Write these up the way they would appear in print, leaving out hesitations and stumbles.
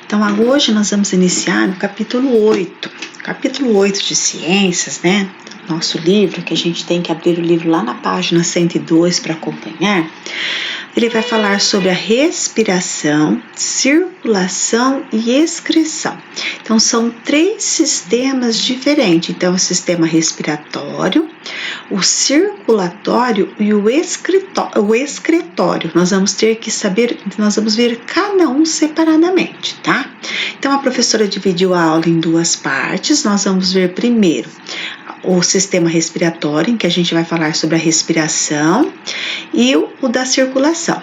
Então, hoje nós vamos iniciar no capítulo 8. Capítulo 8 de Ciências, né? Nosso livro, que a gente tem que abrir o livro lá na página 102 para acompanhar. Ele vai falar sobre a respiração, circulação e excreção. Então, são 3 sistemas diferentes. Então, o sistema respiratório, o circulatório e o excretório. Nós vamos ter que saber, nós vamos ver cada um separadamente, tá? Então, a professora dividiu a aula em 2 partes. Nós vamos ver primeiro o sistema respiratório, em que a gente vai falar sobre a respiração, e o da circulação.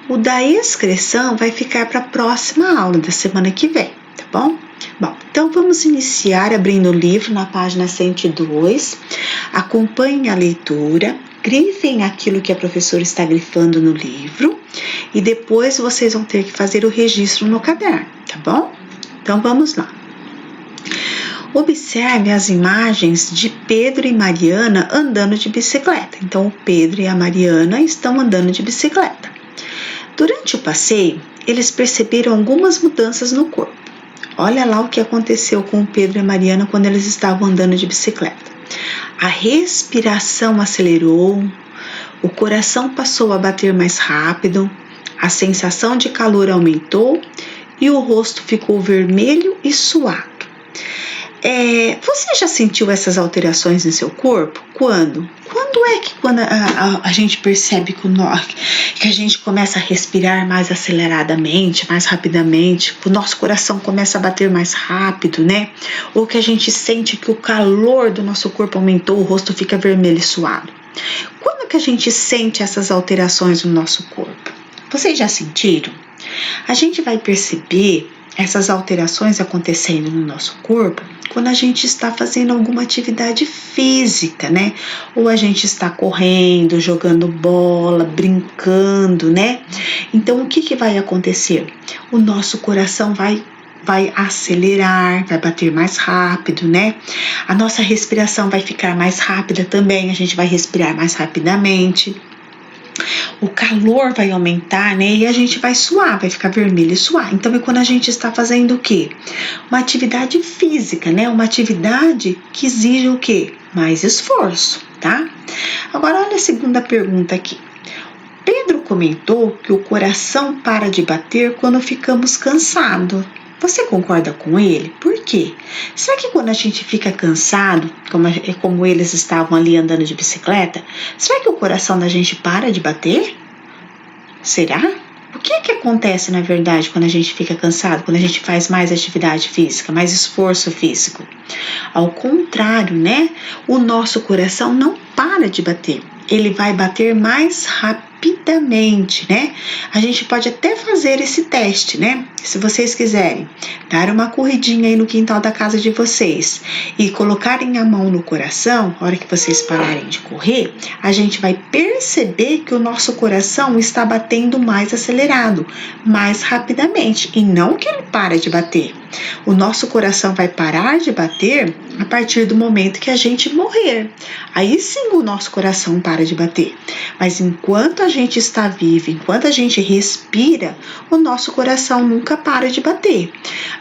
O da excreção vai ficar para a próxima aula da semana que vem, tá bom? Bom, então vamos iniciar abrindo o livro na página 102. Acompanhem a leitura, grifem aquilo que a professora está grifando no livro e depois vocês vão ter que fazer o registro no caderno, tá bom? Então vamos lá. Observe as imagens de Pedro e Mariana andando de bicicleta. Então, o Pedro e a Mariana estão andando de bicicleta. Durante o passeio, eles perceberam algumas mudanças no corpo. Olha lá o que aconteceu com o Pedro e a Mariana quando eles estavam andando de bicicleta. A respiração acelerou, o coração passou a bater mais rápido, a sensação de calor aumentou e o rosto ficou vermelho e suado. Você já sentiu essas alterações em seu corpo? Quando? Quando é que a gente percebe que a gente começa a respirar mais aceleradamente, mais rapidamente, que o nosso coração começa a bater mais rápido, né? Ou que a gente sente que o calor do nosso corpo aumentou, o rosto fica vermelho e suado. Quando que a gente sente essas alterações no nosso corpo? Vocês já sentiram? A gente vai perceber essas alterações acontecendo no nosso corpo quando a gente está fazendo alguma atividade física, né? Ou a gente está correndo, jogando bola, brincando, né? Então, o que vai acontecer? O nosso coração vai acelerar, vai bater mais rápido, né? A nossa respiração vai ficar mais rápida também, a gente vai respirar mais rapidamente. O calor vai aumentar, né? E a gente vai suar, vai ficar vermelho e suar. Então, é quando a gente está fazendo o quê? Uma atividade física, né? Uma atividade que exige o quê? Mais esforço, tá? Agora, olha a segunda pergunta aqui. Pedro comentou que o coração para de bater quando ficamos cansados. Você concorda com ele? Por quê? Será que quando a gente fica cansado, como eles estavam ali andando de bicicleta, será que o coração da gente para de bater? Será? O que acontece na verdade quando a gente fica cansado, quando a gente faz mais atividade física, mais esforço físico? Ao contrário, né? O nosso coração não para de bater. Ele vai bater mais rapidamente, né? A gente pode até fazer esse teste, né? Se vocês quiserem dar uma corridinha aí no quintal da casa de vocês e colocarem a mão no coração, na hora que vocês pararem de correr, a gente vai perceber que o nosso coração está batendo mais acelerado, mais rapidamente, e não que ele para de bater. O nosso coração vai parar de bater a partir do momento que a gente morrer. Aí sim o nosso coração para de bater. Mas enquanto a gente está vivo, enquanto a gente respira, o nosso coração nunca para de bater.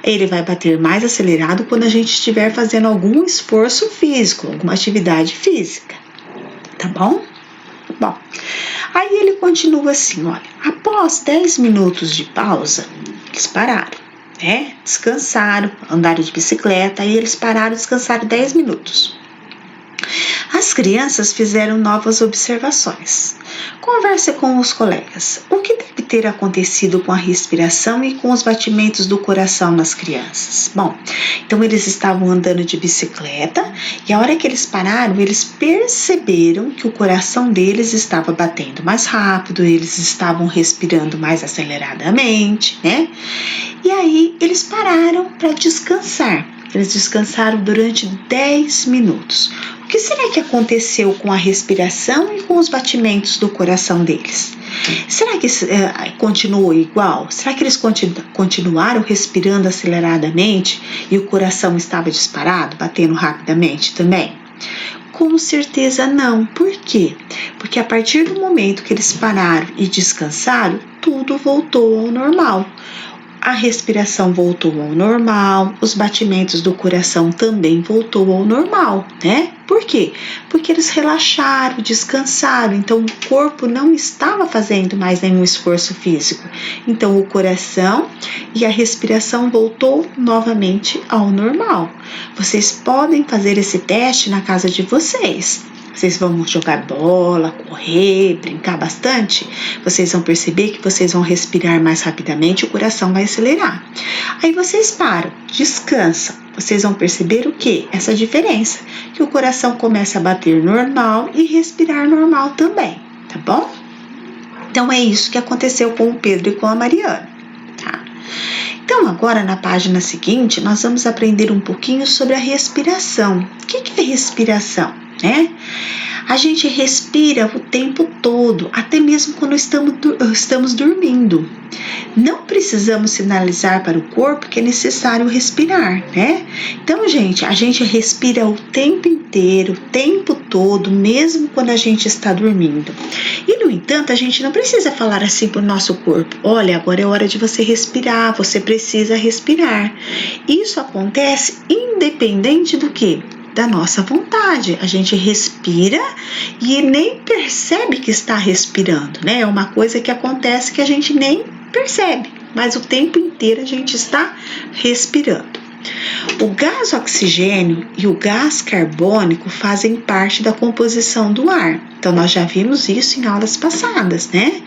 Ele vai bater mais acelerado quando a gente estiver fazendo algum esforço físico, alguma atividade física. Tá bom? Bom, aí ele continua assim, olha. Após 10 minutos de pausa, eles pararam. Descansaram, andaram de bicicleta, aí eles pararam e descansaram 10 minutos. As crianças fizeram novas observações. Converse com os colegas. O que deve ter acontecido com a respiração e com os batimentos do coração nas crianças? Bom, então eles estavam andando de bicicleta e a hora que eles pararam, eles perceberam que o coração deles estava batendo mais rápido, eles estavam respirando mais aceleradamente, né? E aí eles pararam para descansar. Eles descansaram durante 10 minutos. O que será que aconteceu com a respiração e com os batimentos do coração deles? Será que continuou igual? Será que eles continuaram respirando aceleradamente e o coração estava disparado, batendo rapidamente também? Com certeza não. Por quê? Porque a partir do momento que eles pararam e descansaram, tudo voltou ao normal. a respiração voltou ao normal, os batimentos do coração também voltou ao normal, né? Por quê? Porque eles relaxaram, descansaram, então o corpo não estava fazendo mais nenhum esforço físico. Então o coração e a respiração voltou novamente ao normal. Vocês podem fazer esse teste na casa de vocês. Vocês vão jogar bola, correr, brincar bastante, vocês vão perceber que vocês vão respirar mais rapidamente, o coração vai acelerar. Aí vocês param, descansam, vocês vão perceber o quê? Essa diferença, que o coração começa a bater normal e respirar normal também, tá bom? Então é isso que aconteceu com o Pedro e com a Mariana, tá? Então agora na página seguinte nós vamos aprender um pouquinho sobre a respiração. O que é respiração? A gente respira o tempo todo, até mesmo quando estamos dormindo. Não precisamos sinalizar para o corpo que é necessário respirar, né? Então, gente, a gente respira o tempo inteiro, o tempo todo, mesmo quando a gente está dormindo. E, no entanto, a gente não precisa falar assim para o nosso corpo: olha, agora é hora de você respirar, você precisa respirar. Isso acontece independente do quê? Da nossa vontade. A gente respira e nem percebe que está respirando, né? É uma coisa que acontece que a gente nem percebe, mas o tempo inteiro a gente está respirando. O gás oxigênio e o gás carbônico fazem parte da composição do ar. Então, nós já vimos isso em aulas passadas, né?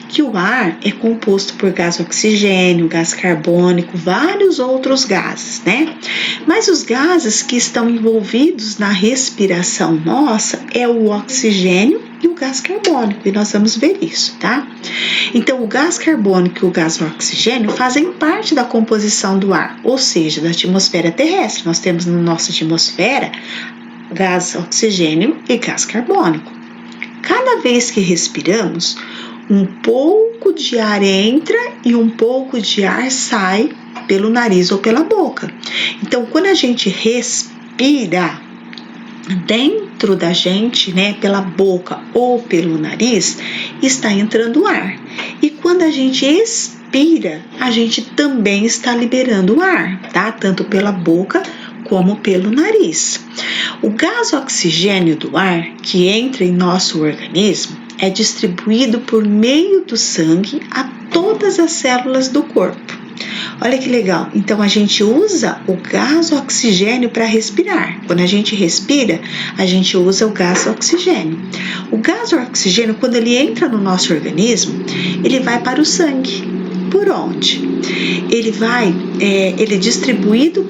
Que o ar é composto por gás oxigênio, gás carbônico, vários outros gases, né? Mas os gases que estão envolvidos na respiração nossa é o oxigênio e o gás carbônico, e nós vamos ver isso, tá? Então, o gás carbônico e o gás oxigênio fazem parte da composição do ar, ou seja, da atmosfera terrestre. Nós temos na nossa atmosfera gás oxigênio e gás carbônico. Cada vez que respiramos, um pouco de ar entra e um pouco de ar sai pelo nariz ou pela boca. Então, quando a gente respira dentro da gente, né, pela boca ou pelo nariz, está entrando ar. E quando a gente expira, a gente também está liberando ar, tá? Tanto pela boca como pelo nariz. O gás oxigênio do ar que entra em nosso organismo é distribuído por meio do sangue a todas as células do corpo. Olha que legal, então a gente usa o gás oxigênio para respirar. Quando a gente respira, a gente usa o gás oxigênio. O gás oxigênio, quando ele entra no nosso organismo, ele vai para o sangue. Por onde? Ele é distribuído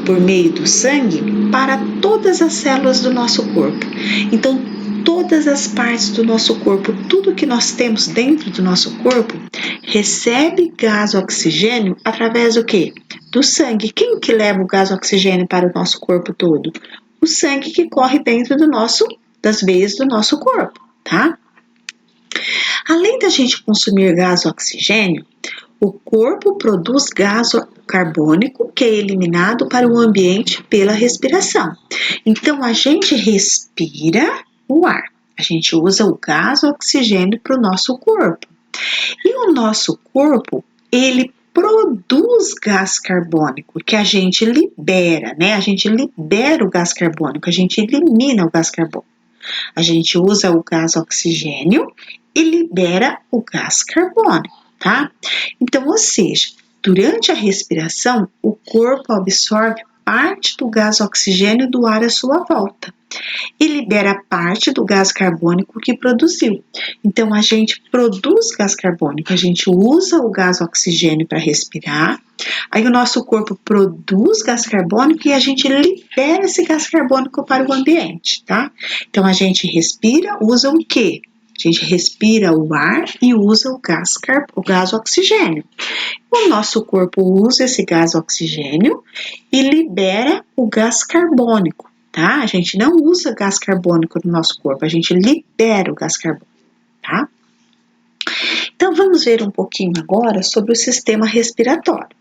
por meio do sangue para todas as células do nosso corpo. Então, todas as partes do nosso corpo, tudo que nós temos dentro do nosso corpo, recebe gás oxigênio através do quê? Do sangue. Quem que leva o gás oxigênio para o nosso corpo todo? O sangue que corre dentro das veias do nosso corpo, tá? Além da gente consumir gás oxigênio, o corpo produz gás carbônico que é eliminado para o ambiente pela respiração. Então, a gente respira o ar. A gente usa o gás oxigênio para o nosso corpo. E o nosso corpo, ele produz gás carbônico que a gente libera, né? A gente libera o gás carbônico, a gente elimina o gás carbônico. A gente usa o gás oxigênio e libera o gás carbônico, tá? Então, ou seja, durante a respiração, o corpo absorve parte do gás oxigênio do ar à sua volta e libera parte do gás carbônico que produziu. Então, a gente produz gás carbônico, a gente usa o gás oxigênio para respirar, aí o nosso corpo produz gás carbônico e a gente libera esse gás carbônico para o ambiente, tá? Então, a gente respira, usa o quê? A gente respira o ar e usa o gás oxigênio. O nosso corpo usa esse gás oxigênio e libera o gás carbônico, tá? A gente não usa gás carbônico no nosso corpo, a gente libera o gás carbônico, tá? Então, vamos ver um pouquinho agora sobre o sistema respiratório.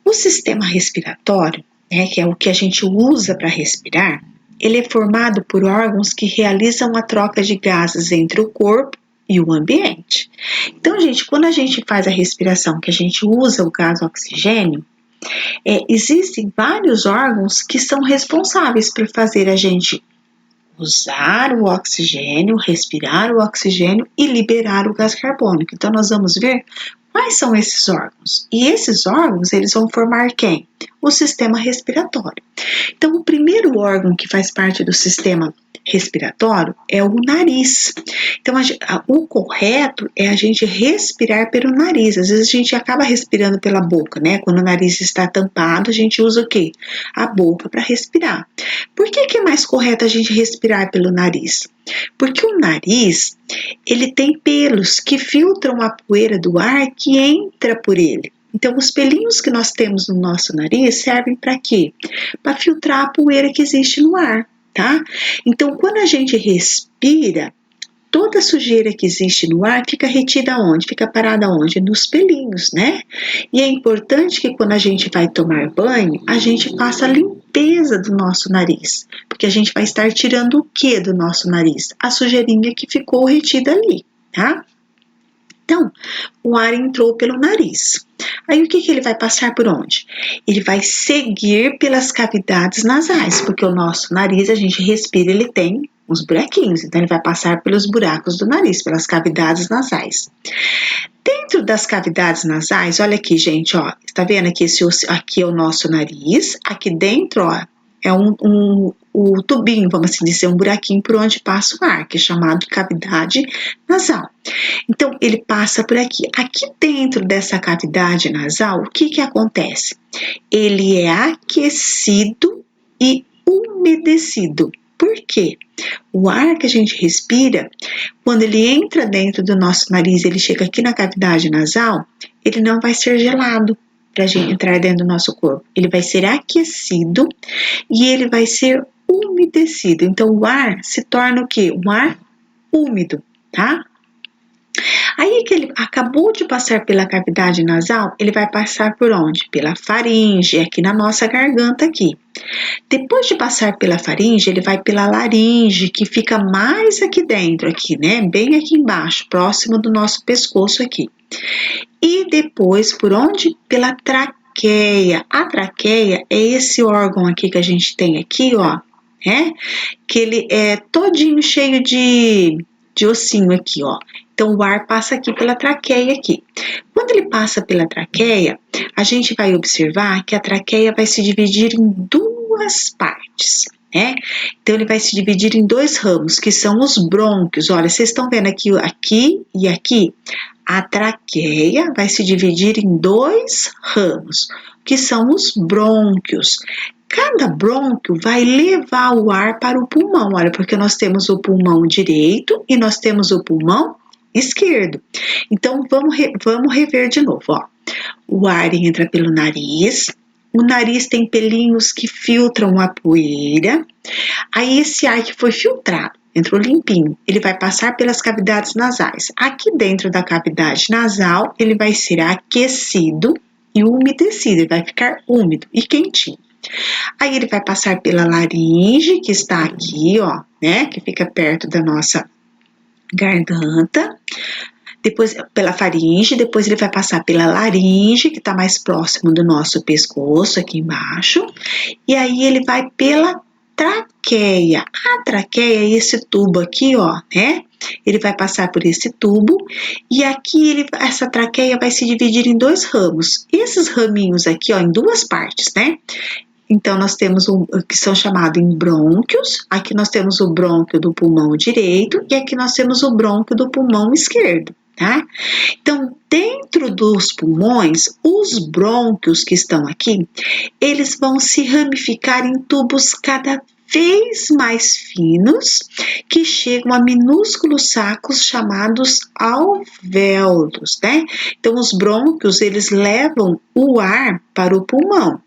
O sistema respiratório, né, que é o que a gente usa para respirar, ele é formado por órgãos que realizam a troca de gases entre o corpo e o ambiente. Então, gente, quando a gente faz a respiração, que a gente usa o gás oxigênio, existem vários órgãos que são responsáveis por fazer a gente usar o oxigênio, respirar o oxigênio e liberar o gás carbônico. Então, nós vamos ver quais são esses órgãos. E esses órgãos, eles vão formar quem? O sistema respiratório. Então, o primeiro órgão que faz parte do sistema respiratório é o nariz. Então, o correto é a gente respirar pelo nariz. Às vezes a gente acaba respirando pela boca, né? Quando o nariz está tampado, a gente usa o quê? A boca para respirar. Por que é mais correto a gente respirar pelo nariz? Porque o nariz, ele tem pelos que filtram a poeira do ar que entra por ele. Então, os pelinhos que nós temos no nosso nariz servem para quê? Para filtrar a poeira que existe no ar, tá? Então, quando a gente respira, toda a sujeira que existe no ar fica retida onde? Fica parada onde? Nos pelinhos, né? E é importante que quando a gente vai tomar banho, a gente faça a limpeza do nosso nariz, porque a gente vai estar tirando o que do nosso nariz? A sujeirinha que ficou retida ali, tá? Então, o ar entrou pelo nariz. Aí o que ele vai passar por onde? Ele vai seguir pelas cavidades nasais, porque o nosso nariz, a gente respira, ele tem uns buraquinhos, então ele vai passar pelos buracos do nariz, pelas cavidades nasais. Dentro das cavidades nasais, olha aqui, gente, ó, está vendo aqui, aqui é o nosso nariz, aqui dentro, ó, é o tubinho, vamos assim dizer, um buraquinho por onde passa o ar, que é chamado de cavidade nasal. Então, ele passa por aqui. Aqui dentro dessa cavidade nasal, o que acontece? Ele é aquecido e umedecido. Por quê? O ar que a gente respira, quando ele entra dentro do nosso nariz, ele chega aqui na cavidade nasal, ele não vai ser gelado para a gente entrar dentro do nosso corpo. Ele vai ser aquecido e ele vai ser umedecido. Então, o ar se torna o quê? Um ar úmido, tá? Aí que ele acabou de passar pela cavidade nasal, ele vai passar por onde? Pela faringe, aqui na nossa garganta aqui. Depois de passar pela faringe, ele vai pela laringe, que fica mais aqui dentro, aqui, né? Bem aqui embaixo, próximo do nosso pescoço aqui. E depois, por onde? Pela traqueia. A traqueia é esse órgão aqui que a gente tem aqui, ó, né? Que ele é todinho cheio de ossinho aqui, ó. Então, o ar passa aqui pela traqueia aqui. Quando ele passa pela traqueia, a gente vai observar que a traqueia vai se dividir em duas partes, né? Então, ele vai se dividir em dois ramos, que são os brônquios. Olha, vocês estão vendo aqui e aqui? A traqueia vai se dividir em dois ramos, que são os brônquios. Cada brônquio vai levar o ar para o pulmão, olha, porque nós temos o pulmão direito e nós temos o pulmão esquerdo. Então, vamos rever de novo, ó. O ar entra pelo nariz, o nariz tem pelinhos que filtram a poeira, aí esse ar que foi filtrado, entrou limpinho, ele vai passar pelas cavidades nasais. Aqui dentro da cavidade nasal, ele vai ser aquecido e umedecido, ele vai ficar úmido e quentinho. Aí ele vai passar pela laringe, que está aqui, ó, né, que fica perto da nossa garganta, depois pela faringe, depois ele vai passar pela laringe, que está mais próximo do nosso pescoço, aqui embaixo, e aí ele vai pela traqueia. A traqueia é esse tubo aqui, ó, né? Ele vai passar por esse tubo e aqui essa traqueia vai se dividir em dois ramos. Esses raminhos aqui, ó, em duas partes, né? Então, nós temos o que são chamados em brônquios. Aqui nós temos o brônquio do pulmão direito e aqui nós temos o brônquio do pulmão esquerdo, tá? Então, dentro dos pulmões, os brônquios que estão aqui, eles vão se ramificar em tubos cada vez mais finos, que chegam a minúsculos sacos chamados alvéolos, né? Então, os brônquios, eles levam o ar para o pulmão.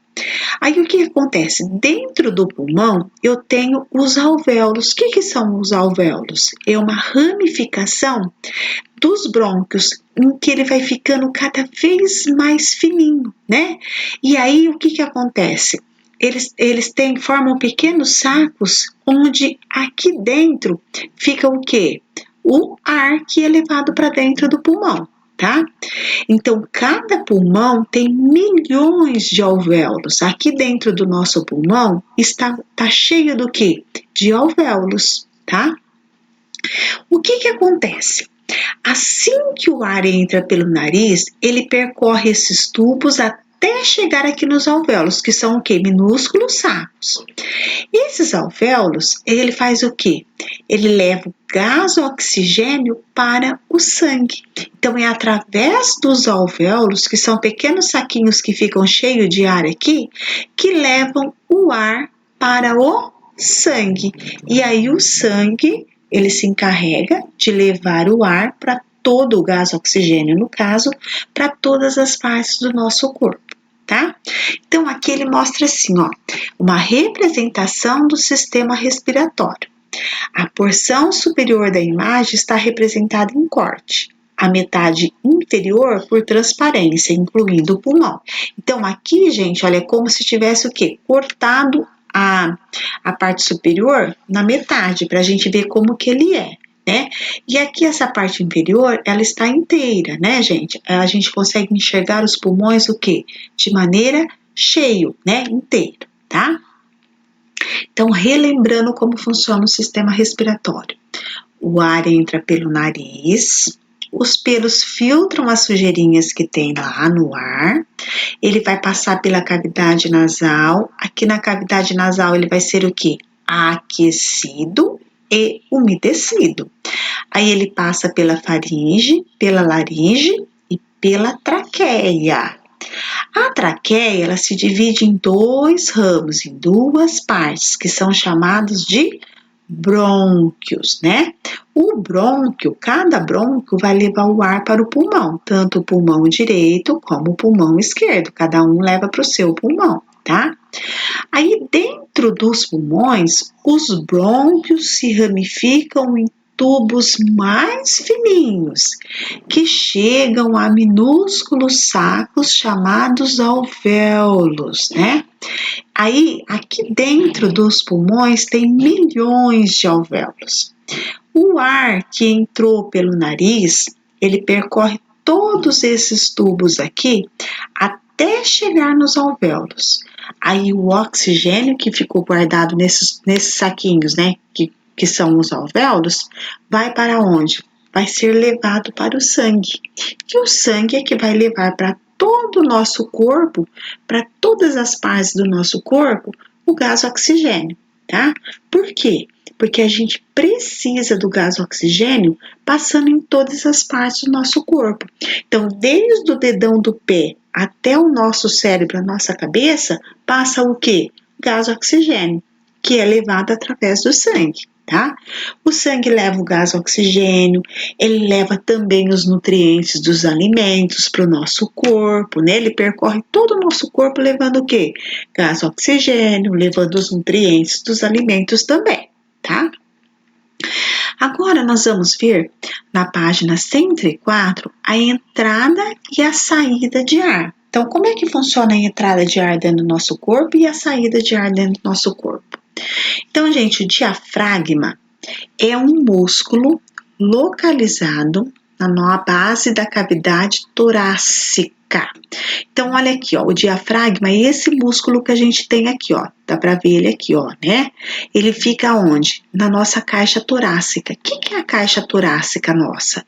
Aí o que acontece? Dentro do pulmão eu tenho os alvéolos. O que são os alvéolos? É uma ramificação dos brônquios em que ele vai ficando cada vez mais fininho, né? E aí o que acontece? Eles formam pequenos sacos onde aqui dentro fica o quê? o ar que é levado para dentro do pulmão, tá? Então, cada pulmão tem milhões de alvéolos. Aqui dentro do nosso pulmão tá cheio do quê? De alvéolos, tá? O que acontece? Assim que o ar entra pelo nariz, ele percorre esses tubos até chegar aqui nos alvéolos, que são o quê? Minúsculos sacos. Esses alvéolos, ele faz o quê? Ele leva o gás oxigênio para o sangue. Então, é através dos alvéolos, que são pequenos saquinhos que ficam cheios de ar aqui, que levam o ar para o sangue. E aí, o sangue, ele se encarrega de levar o ar para todo o gás oxigênio, no caso, para todas as partes do nosso corpo, tá? Então, aqui ele mostra assim, ó, uma representação do sistema respiratório. A porção superior da imagem está representada em corte, a metade inferior por transparência, incluindo o pulmão. Então, aqui, gente, olha, é como se tivesse o quê? Cortado a parte superior na metade, para a gente ver como que ele é, né? E aqui essa parte inferior, ela está inteira, né, gente? A gente consegue enxergar os pulmões o quê? De maneira cheio, né? Inteiro, tá? Então, relembrando como funciona o sistema respiratório. O ar entra pelo nariz, os pelos filtram as sujeirinhas que tem lá no ar, ele vai passar pela cavidade nasal, aqui na cavidade nasal ele vai ser o quê? Aquecido e umedecido. Aí ele passa pela faringe, pela laringe e pela traqueia. A traqueia, ela se divide em dois ramos, em duas partes, que são chamados de brônquios, né? O brônquio, cada brônquio vai levar o ar para o pulmão, tanto o pulmão direito como o pulmão esquerdo, cada um leva para o seu pulmão, tá? Aí dentro dos pulmões, os brônquios se ramificam em tubos mais fininhos, que chegam a minúsculos sacos chamados alvéolos, né? Aí, aqui dentro dos pulmões tem milhões de alvéolos. O ar que entrou pelo nariz, ele percorre todos esses tubos aqui até chegar nos alvéolos. Aí o oxigênio que ficou guardado nesses saquinhos, né, que são os alvéolos, vai para onde? Vai ser levado para o sangue. E o sangue é que vai levar para todo o nosso corpo, para todas as partes do nosso corpo, o gás oxigênio, tá? Por quê? Porque a gente precisa do gás oxigênio passando em todas as partes do nosso corpo. Então, desde o dedão do pé até o nosso cérebro, a nossa cabeça, passa o quê? Gás oxigênio, que é levado através do sangue, tá? O sangue leva o gás oxigênio, ele leva também os nutrientes dos alimentos para o nosso corpo, né? Ele percorre todo o nosso corpo levando o quê? Gás oxigênio, levando os nutrientes dos alimentos também, tá? Agora nós vamos ver na página 104 a entrada e a saída de ar. Então, como é que funciona a entrada de ar dentro do nosso corpo e a saída de ar dentro do nosso corpo? Então, gente, o diafragma é um músculo localizado na base da cavidade torácica. Então, olha aqui, ó, o diafragma é esse músculo que a gente tem aqui, ó. Dá pra ver ele aqui, ó, né? Ele fica onde? Na nossa caixa torácica. O que é a caixa torácica nossa?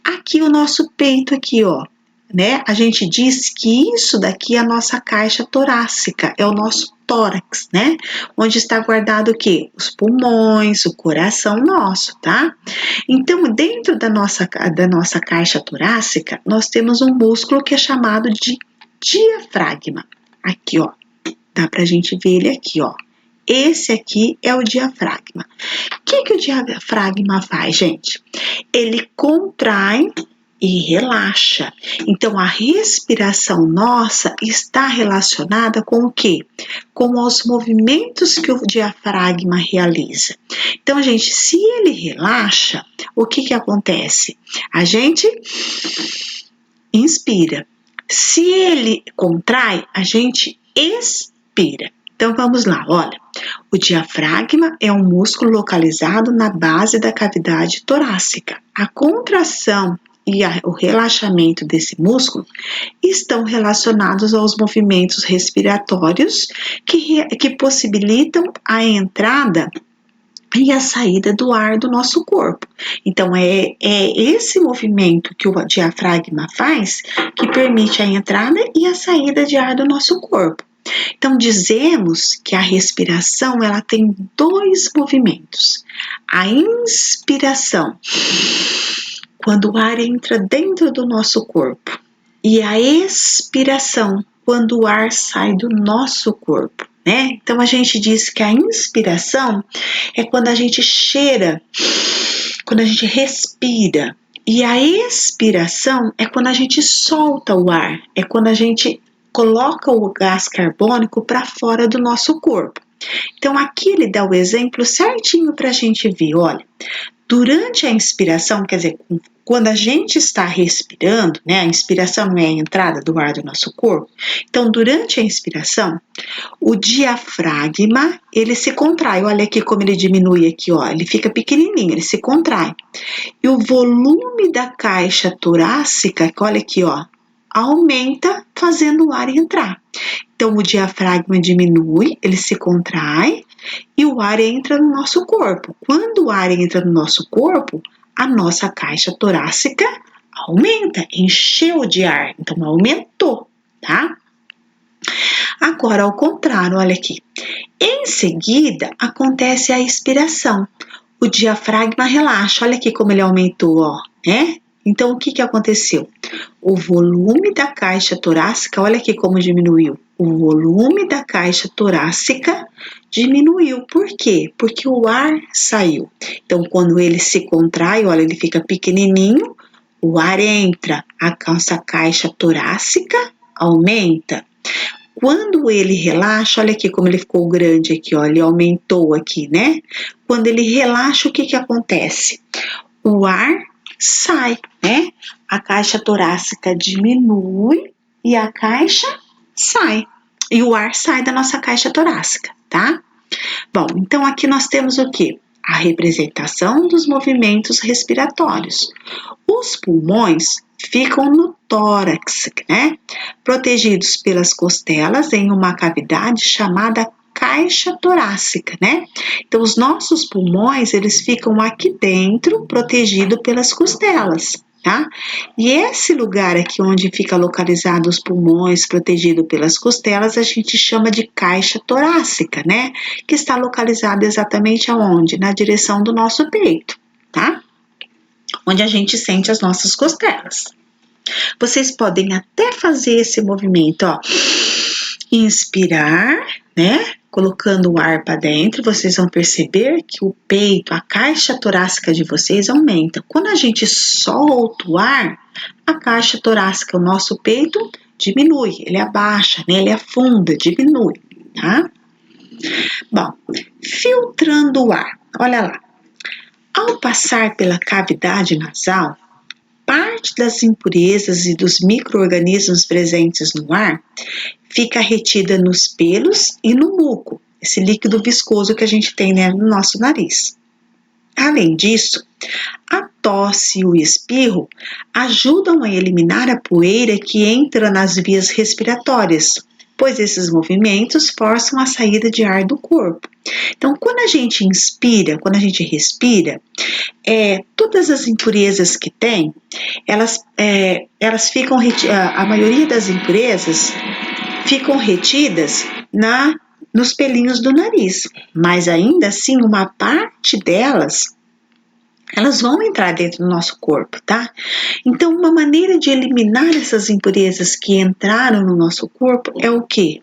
Aqui o nosso peito aqui, ó, né? A gente diz que isso daqui é a nossa caixa torácica, é o nosso tórax, né? Onde está guardado o quê? Os pulmões, o coração nosso, tá? Então, dentro da nossa caixa torácica, nós temos um músculo que é chamado de diafragma. Aqui, ó, dá pra gente ver ele aqui, ó. Esse aqui é o diafragma. O que o diafragma faz, gente? Ele contrai e relaxa. Então, a respiração nossa está relacionada com o quê? Com os movimentos que o diafragma realiza. Então, gente, se ele relaxa, o que acontece? A gente inspira. Se ele contrai, a gente expira. Então vamos lá, olha. O diafragma é um músculo localizado na base da cavidade torácica. A contração e o relaxamento desse músculo estão relacionados aos movimentos respiratórios que possibilitam a entrada e a saída do ar do nosso corpo. Então, é esse movimento que o diafragma faz que permite a entrada e a saída de ar do nosso corpo. Então, dizemos que a respiração ela tem dois movimentos. A inspiração, quando o ar entra dentro do nosso corpo, e a expiração, quando o ar sai do nosso corpo, né? Então, a gente diz que a inspiração é quando a gente cheira, quando a gente respira. E a expiração é quando a gente solta o ar, é quando a gente coloca o gás carbônico para fora do nosso corpo. Então, aqui ele dá o exemplo certinho para a gente ver, olha, durante a inspiração, quer dizer, quando a gente está respirando, né, a inspiração não é a entrada do ar do nosso corpo, então, durante a inspiração, o diafragma, ele se contrai, olha aqui como ele diminui aqui, ó, ele fica pequenininho, ele se contrai. E o volume da caixa torácica, olha aqui, ó, aumenta fazendo o ar entrar. Então, o diafragma diminui, ele se contrai e o ar entra no nosso corpo. Quando o ar entra no nosso corpo, a nossa caixa torácica aumenta, encheu de ar, então aumentou, tá? Agora, ao contrário, olha aqui. Em seguida, acontece a expiração. O diafragma relaxa, olha aqui como ele aumentou, ó, né? Então, o que aconteceu? O volume da caixa torácica, olha aqui como diminuiu. O volume da caixa torácica diminuiu. Por quê? Porque o ar saiu. Então, quando ele se contrai, olha, ele fica pequenininho, o ar entra, a nossa caixa torácica aumenta. Quando ele relaxa, olha aqui como ele ficou grande aqui, ó, ele aumentou aqui, né? Quando ele relaxa, o que acontece? O ar sai, né? A caixa torácica diminui e a caixa sai. E o ar sai da nossa caixa torácica, tá? Bom, então aqui nós temos o quê? A representação dos movimentos respiratórios. Os pulmões ficam no tórax, né? Protegidos pelas costelas em uma cavidade chamada caixa torácica, né? Então, os nossos pulmões, eles ficam aqui dentro, protegido pelas costelas, tá? E esse lugar aqui onde fica localizado os pulmões, protegido pelas costelas, a gente chama de caixa torácica, né? Que está localizado exatamente aonde? Na direção do nosso peito, tá? Onde a gente sente as nossas costelas. Vocês podem até fazer esse movimento, ó. Inspirar, né? Colocando o ar para dentro, vocês vão perceber que o peito, a caixa torácica de vocês aumenta. Quando a gente solta o ar, a caixa torácica, o nosso peito, diminui, ele abaixa, né? Ele afunda, diminui, tá? Bom, filtrando o ar, olha lá. Ao passar pela cavidade nasal, parte das impurezas e dos micro-organismos presentes no ar fica retida nos pelos e no muco, esse líquido viscoso que a gente tem, né, no nosso nariz. Além disso, a tosse e o espirro ajudam a eliminar a poeira que entra nas vias respiratórias, pois esses movimentos forçam a saída de ar do corpo. Então, quando a gente inspira, quando a gente respira, todas as impurezas que tem, elas ficam, a maioria das impurezas ficam retidas nos pelinhos do nariz, mas ainda assim uma parte delas, elas vão entrar dentro do nosso corpo, tá? Então, uma maneira de eliminar essas impurezas que entraram no nosso corpo é o quê?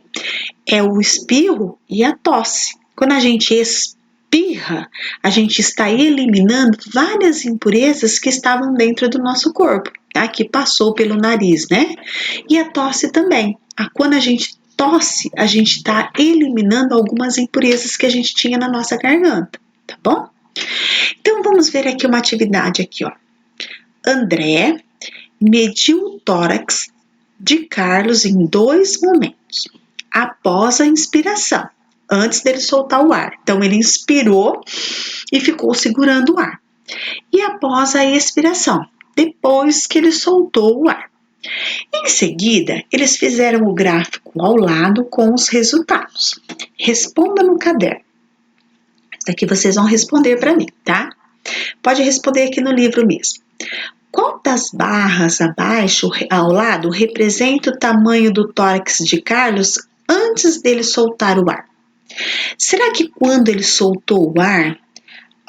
É o espirro e a tosse. Quando a gente espirra, a gente está eliminando várias impurezas que estavam dentro do nosso corpo, tá? Que passou pelo nariz, né? E a tosse também. Quando a gente tosse, a gente está eliminando algumas impurezas que a gente tinha na nossa garganta, tá bom? Então, vamos ver aqui uma atividade aqui, ó. André mediu o tórax de Carlos em 2 momentos. Após a inspiração, antes dele soltar o ar. Então, ele inspirou e ficou segurando o ar. E após a expiração, depois que ele soltou o ar. Em seguida, eles fizeram o gráfico ao lado com os resultados. Responda no caderno. Daqui vocês vão responder para mim, tá? Pode responder aqui no livro mesmo. Qual das barras abaixo, ao lado, representa o tamanho do tórax de Carlos antes dele soltar o ar? Será que quando ele soltou o ar,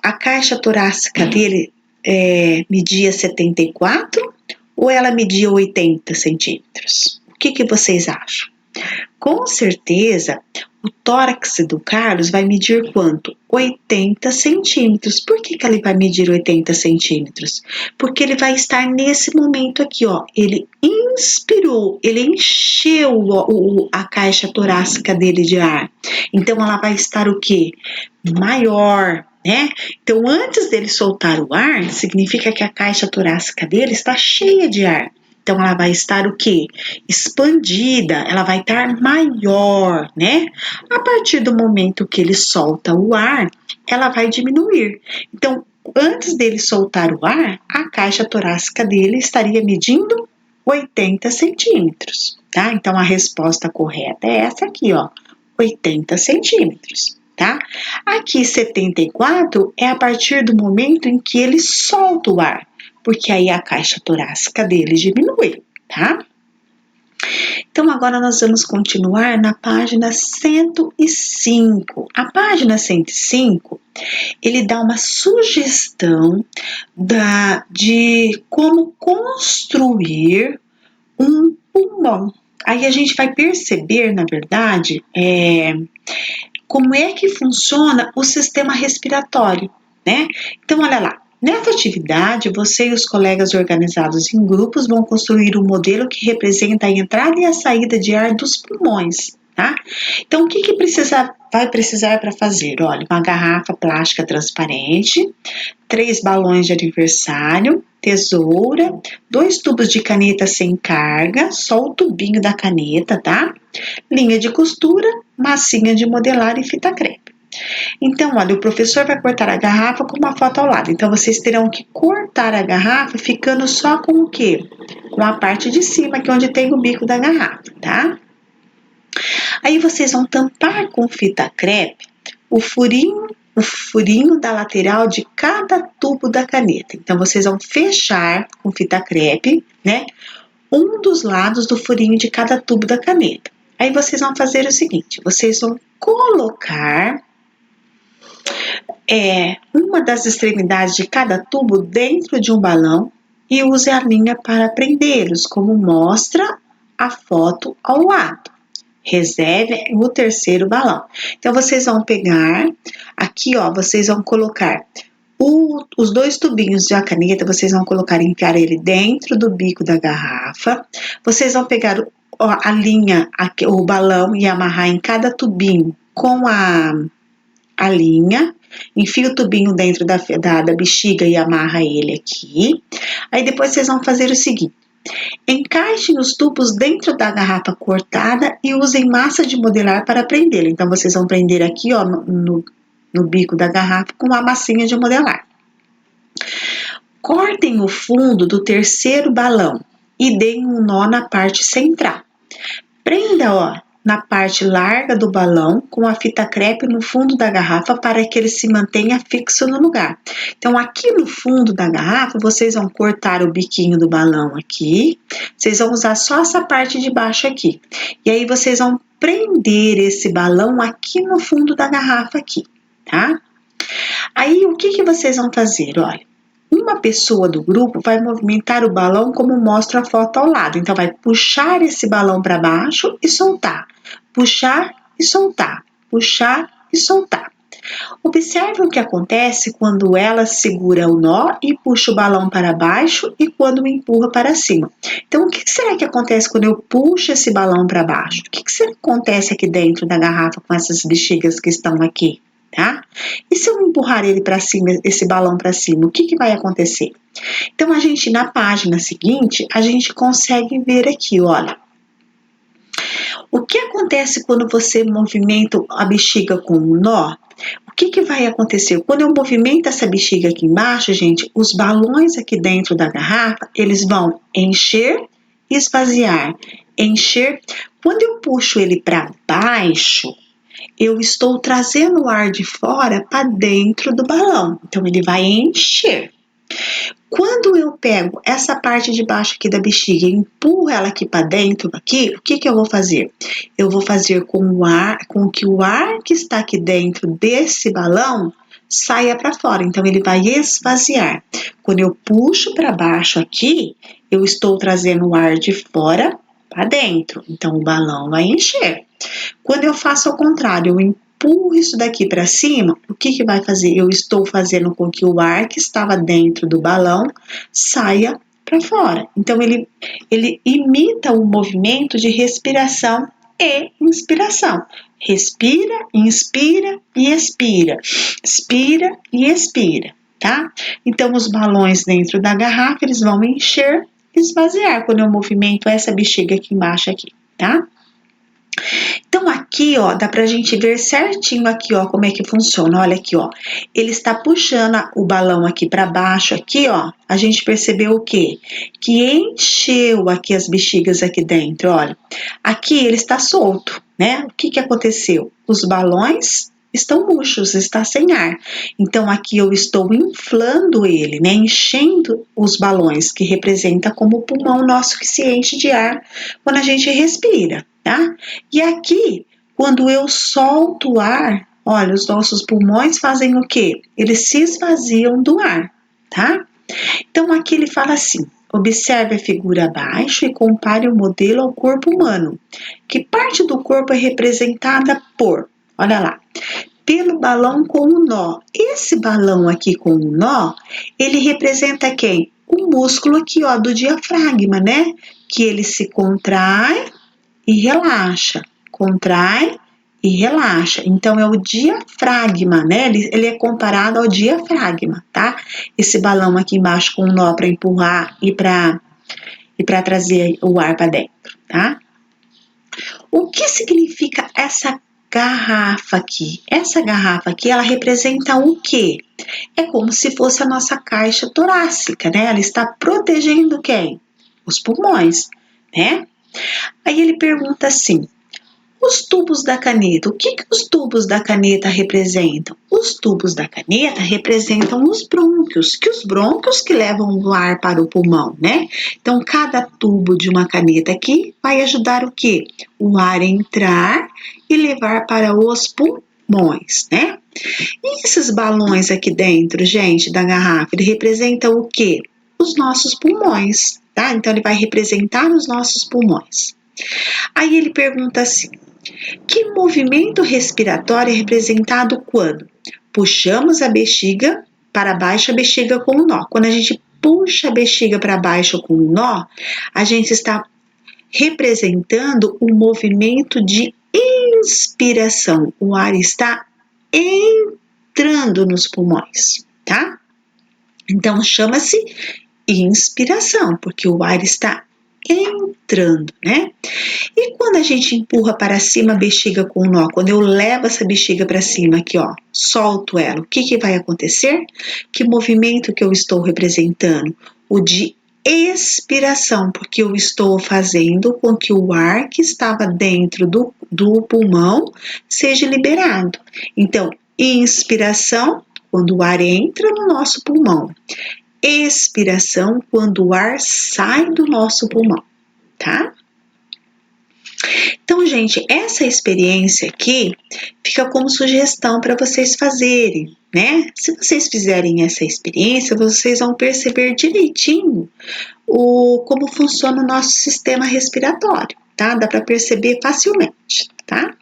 a caixa torácica dele media 74 ou ela media 80 centímetros? O que vocês acham? Com certeza, o tórax do Carlos vai medir quanto? 80 centímetros. Por que ele vai medir 80 centímetros? Porque ele vai estar nesse momento aqui, ó. Ele inspirou, ele encheu a caixa torácica dele de ar. Então, ela vai estar o quê? Maior, né? Então, antes dele soltar o ar, significa que a caixa torácica dele está cheia de ar. Então, ela vai estar o quê? Expandida, ela vai estar maior, né? A partir do momento que ele solta o ar, ela vai diminuir. Então, antes dele soltar o ar, a caixa torácica dele estaria medindo 80 centímetros, tá? Então, a resposta correta é essa aqui, ó, 80 centímetros. Tá? Aqui 74 é a partir do momento em que ele solta o ar, porque aí a caixa torácica dele diminui, tá? Então agora nós vamos continuar na página 105. A página 105, ele dá uma sugestão de como construir um pulmão. Aí a gente vai perceber, na verdade, como é que funciona o sistema respiratório, né? Então, olha lá, nessa atividade, você e os colegas organizados em grupos vão construir um modelo que representa a entrada e a saída de ar dos pulmões, tá? Então, o que vai precisar para fazer? Olha, uma garrafa plástica transparente, 3 balões de aniversário, tesoura, 2 tubos de caneta sem carga, só o tubinho da caneta, tá? Linha de costura, massinha de modelar e fita crepe. Então, olha, o professor vai cortar a garrafa com uma foto ao lado. Então, vocês terão que cortar a garrafa ficando só com o quê? Com a parte de cima, que é onde tem o bico da garrafa, tá? Aí, vocês vão tampar com fita crepe o furinho da lateral de cada tubo da caneta. Então, vocês vão fechar com fita crepe, né? Um dos lados do furinho de cada tubo da caneta. Aí, vocês vão fazer o seguinte, vocês vão colocar uma das extremidades de cada tubo dentro de um balão e use a linha para prendê-los, como mostra a foto ao lado. Reserve o terceiro balão. Então, vocês vão pegar, aqui ó, vocês vão colocar os 2 tubinhos de caneta, vocês vão enfiar ele dentro do bico da garrafa. Vocês vão pegar a linha, o balão e amarrar em cada tubinho com a linha. Enfia o tubinho dentro da bexiga e amarra ele aqui. Aí depois vocês vão fazer o seguinte. Encaixem os tubos dentro da garrafa cortada e usem massa de modelar para prendê-lo. Então, vocês vão prender aqui ó, no bico da garrafa com uma massinha de modelar. Cortem o fundo do terceiro balão e deem um nó na parte central. Prenda ó, na parte larga do balão com a fita crepe no fundo da garrafa para que ele se mantenha fixo no lugar. Então, aqui no fundo da garrafa, vocês vão cortar o biquinho do balão aqui. Vocês vão usar só essa parte de baixo aqui. E aí, vocês vão prender esse balão aqui no fundo da garrafa aqui, tá? Aí, o que vocês vão fazer? Olha, uma pessoa do grupo vai movimentar o balão como mostra a foto ao lado. Então, vai puxar esse balão para baixo e soltar. Puxar e soltar. Puxar e soltar. Observe o que acontece quando ela segura o nó e puxa o balão para baixo e quando o empurra para cima. Então, o que será que acontece quando eu puxo esse balão para baixo? O que será que acontece aqui dentro da garrafa com essas bexigas que estão aqui? Tá? E se eu empurrar ele para cima, esse balão para cima, o que vai acontecer? Então, a gente, na página seguinte, a gente consegue ver aqui, olha. O que acontece quando você movimenta a bexiga com um nó? O que vai acontecer? Quando eu movimento essa bexiga aqui embaixo, gente, os balões aqui dentro da garrafa, eles vão encher e esvaziar. Encher. Quando eu puxo ele para baixo, eu estou trazendo o ar de fora para dentro do balão. Então, ele vai encher. Quando eu pego essa parte de baixo aqui da bexiga e empurro ela aqui para dentro, aqui, o que eu vou fazer? Eu vou fazer com que o ar que está aqui dentro desse balão saia para fora. Então, ele vai esvaziar. Quando eu puxo para baixo aqui, eu estou trazendo o ar de fora para dentro. Então, o balão vai encher. Quando eu faço ao contrário, eu empurro isso daqui para cima, o que vai fazer? Eu estou fazendo com que o ar que estava dentro do balão saia para fora. Então, ele imita o movimento de respiração e inspiração. Respira, inspira e expira. Expira e expira, tá? Então, os balões dentro da garrafa, eles vão encher e esvaziar quando eu movimento essa bexiga aqui embaixo aqui, tá? Então, aqui, ó, dá pra gente ver certinho aqui, ó, como é que funciona. Olha aqui, ó. Ele está puxando o balão aqui para baixo, aqui, ó. A gente percebeu o quê? Que encheu aqui as bexigas aqui dentro, olha. Aqui ele está solto, né? O que aconteceu? Os balões estão murchos, está sem ar. Então, aqui eu estou inflando ele, né? Enchendo os balões, que representa como o pulmão nosso que se enche de ar quando a gente respira, tá? E aqui, quando eu solto o ar, olha, os nossos pulmões fazem o quê? Eles se esvaziam do ar, tá? Então, aqui ele fala assim: observe a figura abaixo e compare o modelo ao corpo humano. Que parte do corpo é representada por, olha lá, pelo balão com o nó. Esse balão aqui com o nó, ele representa quem? O músculo aqui, ó, do diafragma, né? Que ele se contrai e relaxa. Contrai e relaxa. Então, é o diafragma, né? Ele é comparado ao diafragma, tá? Esse balão aqui embaixo com o nó para empurrar e para trazer o ar para dentro, tá? O que significa essa garrafa aqui? Essa garrafa aqui, ela representa o quê? É como se fosse a nossa caixa torácica, né? Ela está protegendo quem? Os pulmões, né? Aí ele pergunta assim: os tubos da caneta, o que os tubos da caneta representam? Os tubos da caneta representam os brônquios, que levam o ar para o pulmão, né? Então, cada tubo de uma caneta aqui vai ajudar o quê? O ar a entrar e levar para os pulmões, né? E esses balões aqui dentro, gente, da garrafa, ele representa o quê? Os nossos pulmões, tá? Então, ele vai representar os nossos pulmões. Aí ele pergunta assim: que movimento respiratório é representado quando puxamos a bexiga para baixo, a bexiga com o nó? Quando a gente puxa a bexiga para baixo com o nó, a gente está representando o movimento de inspiração. O ar está entrando nos pulmões, tá? Então, chama-se inspiração, porque o ar está entrando, né? E quando a gente empurra para cima a bexiga com o nó, quando eu levo essa bexiga para cima aqui, ó, solto ela, o que vai acontecer? Que movimento que eu estou representando? O de expiração, porque eu estou fazendo com que o ar que estava dentro do pulmão seja liberado. Então, inspiração, quando o ar entra no nosso pulmão. Expiração, quando o ar sai do nosso pulmão, tá? Então, gente, essa experiência aqui fica como sugestão para vocês fazerem, né? Se vocês fizerem essa experiência, vocês vão perceber direitinho como funciona o nosso sistema respiratório, tá? Dá para perceber facilmente, tá?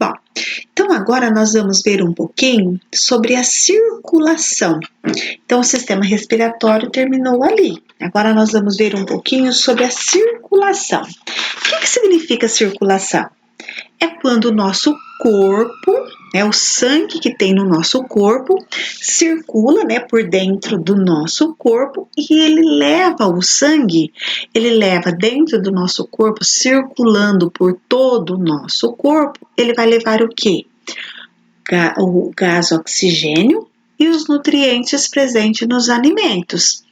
Bom, então agora nós vamos ver um pouquinho sobre a circulação. Então, o sistema respiratório terminou ali. Agora nós vamos ver um pouquinho sobre a circulação. O que significa circulação? é quando o nosso corpo, né, o sangue que tem no nosso corpo, circula, né, por dentro do nosso corpo e ele leva o sangue, ele leva dentro do nosso corpo, circulando por todo o nosso corpo, ele vai levar o quê? O gás oxigênio e os nutrientes presentes nos alimentos.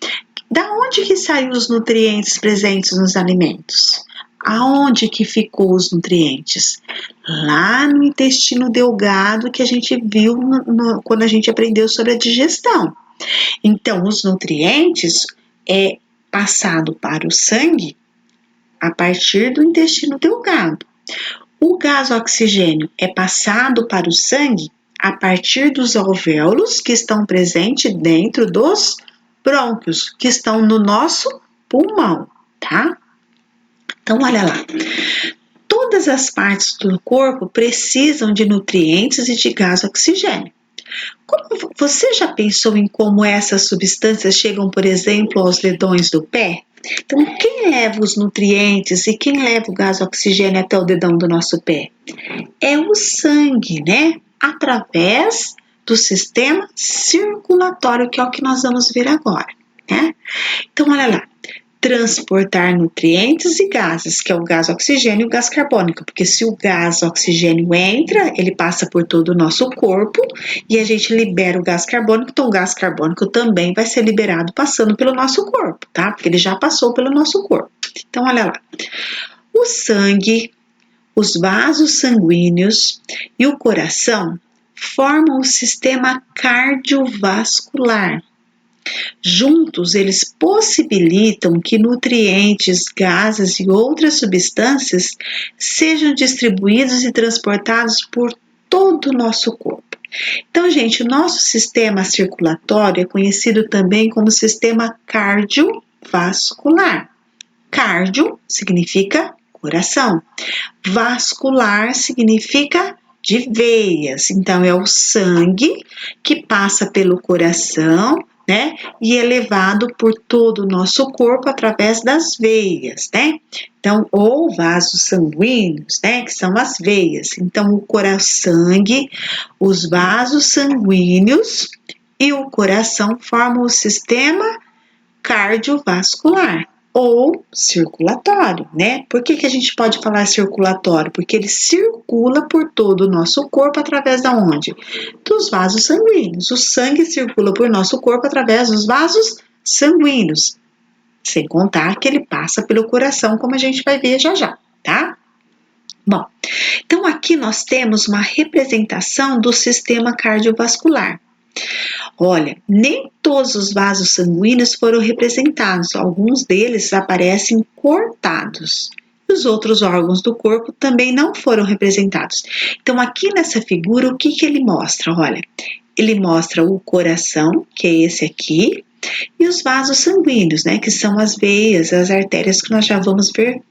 Da onde que saem os nutrientes presentes nos alimentos? Aonde que ficou os nutrientes? Lá no intestino delgado que a gente viu quando a gente aprendeu sobre a digestão. Então, os nutrientes é passado para o sangue a partir do intestino delgado. O gás oxigênio é passado para o sangue a partir dos alvéolos que estão presentes dentro dos brônquios, que estão no nosso pulmão, tá? Então, olha lá. Todas as partes do corpo precisam de nutrientes e de gás oxigênio. Você já pensou em como essas substâncias chegam, por exemplo, aos dedões do pé? Então, quem leva os nutrientes e quem leva o gás oxigênio até o dedão do nosso pé? É o sangue, né? Através do sistema circulatório, que é o que nós vamos ver agora, né? Então, olha lá. Transportar nutrientes e gases, que é o gás oxigênio e o gás carbônico, porque se o gás oxigênio entra, ele passa por todo o nosso corpo e a gente libera o gás carbônico, então o gás carbônico também vai ser liberado passando pelo nosso corpo, tá? Porque ele já passou pelo nosso corpo. Então, olha lá. O sangue, os vasos sanguíneos e o coração formam o sistema cardiovascular. Juntos, eles possibilitam que nutrientes, gases e outras substâncias sejam distribuídos e transportados por todo o nosso corpo. Então, gente, o nosso sistema circulatório é conhecido também como sistema cardiovascular. Cardio significa coração, vascular significa de veias. Então, é o sangue que passa pelo coração, né? E é levado por todo o nosso corpo através das veias, né? Então, ou vasos sanguíneos, né? Que são as veias. Então, o coração, os vasos sanguíneos e o coração formam o sistema cardiovascular ou circulatório, né? Por que a gente pode falar circulatório? Porque ele circula por todo o nosso corpo através da onde? Dos vasos sanguíneos. O sangue circula por nosso corpo através dos vasos sanguíneos, sem contar que ele passa pelo coração, como a gente vai ver já já, tá? Bom, então aqui nós temos uma representação do sistema cardiovascular. Olha, nem todos os vasos sanguíneos foram representados, alguns deles aparecem cortados. Os outros órgãos do corpo também não foram representados. Então, aqui nessa figura, o que ele mostra? Olha, ele mostra o coração, que é esse aqui, e os vasos sanguíneos, né, que são as veias, as artérias que nós já vamos ver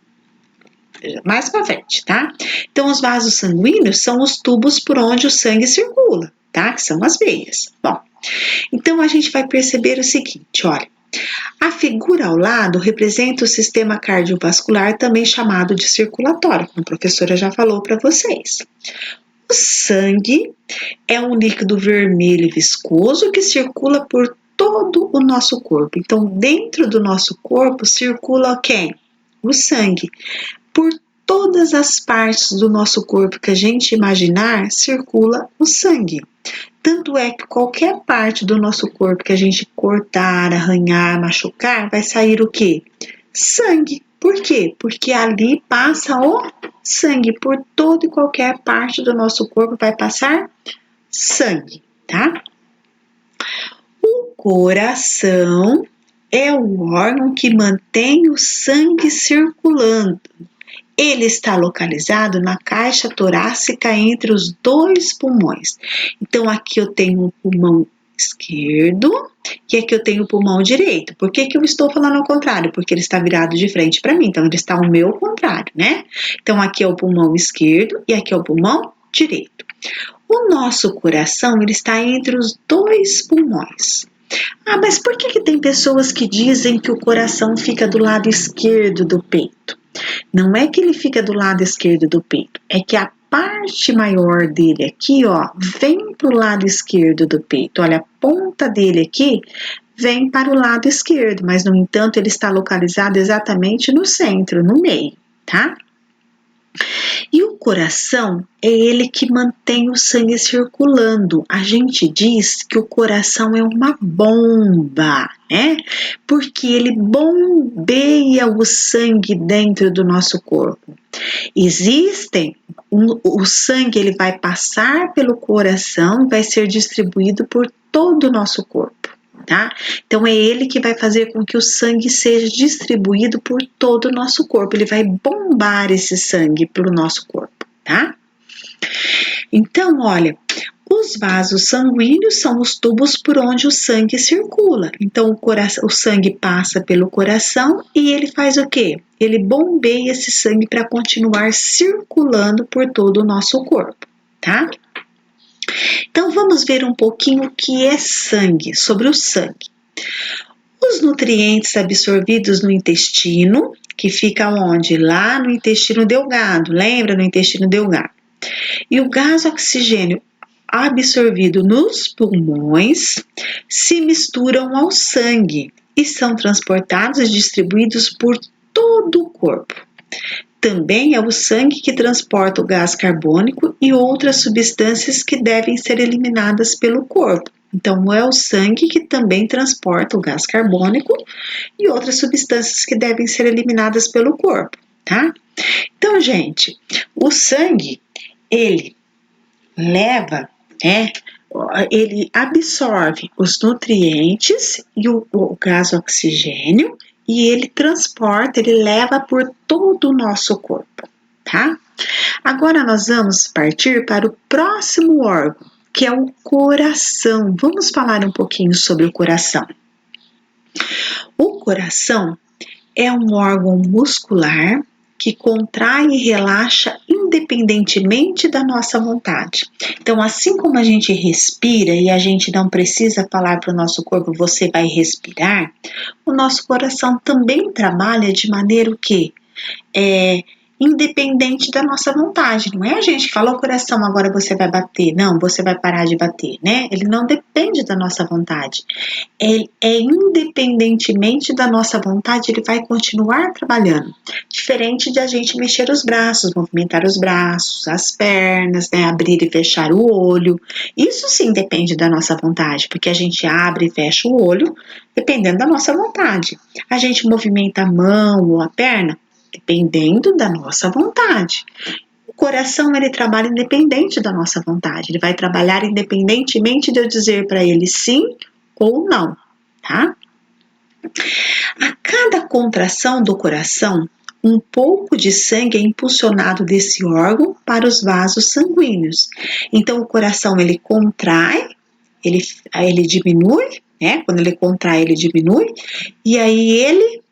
mais para frente, tá? Então, os vasos sanguíneos são os tubos por onde o sangue circula, tá? Que são as veias. Bom, então a gente vai perceber o seguinte, olha, a figura ao lado representa o sistema cardiovascular, também chamado de circulatório, como a professora já falou para vocês. O sangue é um líquido vermelho e viscoso que circula por todo o nosso corpo. Então, dentro do nosso corpo circula quem? O sangue. Por todas as partes do nosso corpo que a gente imaginar, circula o sangue. Tanto é que qualquer parte do nosso corpo que a gente cortar, arranhar, machucar, vai sair o quê? Sangue. Por quê? Porque ali passa o sangue. Por toda e qualquer parte do nosso corpo vai passar sangue, tá? O coração é o órgão que mantém o sangue circulando. Ele está localizado na caixa torácica entre os dois pulmões. Então, aqui eu tenho o pulmão esquerdo e aqui eu tenho o pulmão direito. Por que eu estou falando ao contrário? Porque ele está virado de frente para mim, então ele está ao meu contrário, né? Então, aqui é o pulmão esquerdo e aqui é o pulmão direito. O nosso coração, ele está entre os dois pulmões. Ah, mas por que tem pessoas que dizem que o coração fica do lado esquerdo do peito? Não é que ele fica do lado esquerdo do peito, é que a parte maior dele aqui, ó, vem para o lado esquerdo do peito. Olha, a ponta dele aqui vem para o lado esquerdo, mas, no entanto, ele está localizado exatamente no centro, no meio, tá? E o coração é ele que mantém o sangue circulando. A gente diz que o coração é uma bomba, né? Porque ele bombeia o sangue dentro do nosso corpo. O sangue ele vai passar pelo coração, vai ser distribuído por todo o nosso corpo. Tá? Então é ele que vai fazer com que o sangue seja distribuído por todo o nosso corpo. Ele vai bombar esse sangue para o nosso corpo, tá? Então, olha, os vasos sanguíneos são os tubos por onde o sangue circula. Então, o sangue passa pelo coração e ele faz o quê? Ele bombeia esse sangue para continuar circulando por todo o nosso corpo, tá? Então, vamos ver um pouquinho o que é sangue, sobre o sangue. Os nutrientes absorvidos no intestino, que fica onde? Lá no intestino delgado, lembra? No intestino delgado. E o gás oxigênio absorvido nos pulmões se misturam ao sangue e são transportados e distribuídos por todo o corpo. Também é o sangue que transporta o gás carbônico e outras substâncias que devem ser eliminadas pelo corpo. Então, é o sangue que também transporta o gás carbônico e outras substâncias que devem ser eliminadas pelo corpo, tá? Então, gente, o sangue, ele leva, ele absorve os nutrientes e o gás oxigênio, e ele transporta, ele leva por todo o nosso corpo, tá? Agora nós vamos partir para o próximo órgão, que é o coração. Vamos falar um pouquinho sobre o coração. O coração é um órgão muscular que contrai e relaxa independentemente da nossa vontade. Então, assim como a gente respira e a gente não precisa falar para o nosso corpo, você vai respirar, o nosso coração também trabalha de maneira o quê? Independente da nossa vontade. Não é a gente que fala, o coração, agora você vai bater. Não, você vai parar de bater, né? Ele não depende da nossa vontade. Independentemente da nossa vontade, ele vai continuar trabalhando. Diferente de a gente mexer os braços, movimentar os braços, as pernas, né? Abrir e fechar o olho. Isso sim depende da nossa vontade, porque a gente abre e fecha o olho dependendo da nossa vontade. A gente movimenta a mão ou a perna dependendo da nossa vontade. O coração, ele trabalha independente da nossa vontade. Ele vai trabalhar independentemente de eu dizer para ele sim ou não, tá? A cada contração do coração, um pouco de sangue é impulsionado desse órgão para os vasos sanguíneos. Então, o coração, ele contrai, ele diminui, né? Quando ele contrai, ele diminui, e aí ele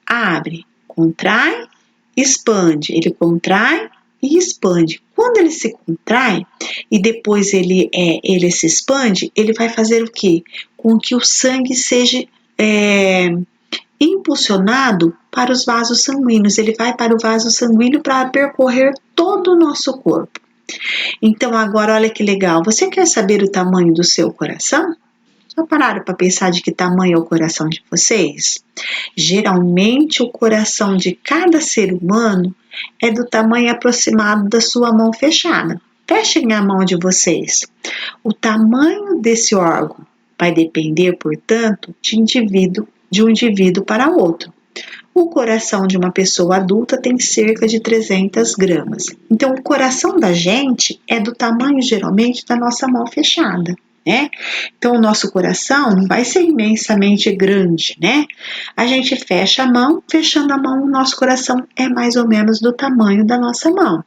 abre. Contrai, expande, ele contrai e expande. Quando ele se contrai e depois ele se expande, ele vai fazer o quê? Com que o sangue seja impulsionado para os vasos sanguíneos. Ele vai para o vaso sanguíneo para percorrer todo o nosso corpo. Então, agora, olha que legal. Você quer saber o tamanho do seu coração? Já pararam para pensar de que tamanho é o coração de vocês? Geralmente, o coração de cada ser humano é do tamanho aproximado da sua mão fechada. Fechem a mão de vocês. O tamanho desse órgão vai depender, portanto, de um indivíduo para outro. O coração de uma pessoa adulta tem cerca de 300 gramas. Então, o coração da gente é do tamanho, geralmente, da nossa mão fechada. Né? Então, o nosso coração não vai ser imensamente grande, né? A gente fecha a mão, fechando a mão, o nosso coração é mais ou menos do tamanho da nossa mão.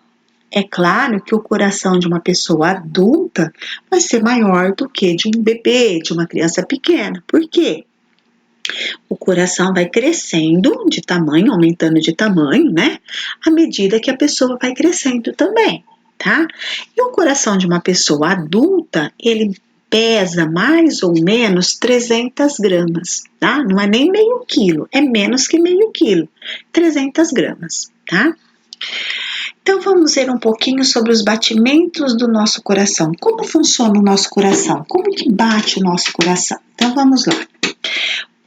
É claro que o coração de uma pessoa adulta vai ser maior do que de um bebê, de uma criança pequena. Por quê? O coração vai crescendo de tamanho, aumentando de tamanho, né? À medida que a pessoa vai crescendo também, tá? E o coração de uma pessoa adulta, ele pesa mais ou menos 300 gramas, tá? Não é nem meio quilo, é menos que meio quilo, 300 gramas, tá? Então vamos ver um pouquinho sobre os batimentos do nosso coração. Como funciona o nosso coração? Como que bate o nosso coração? Então vamos lá.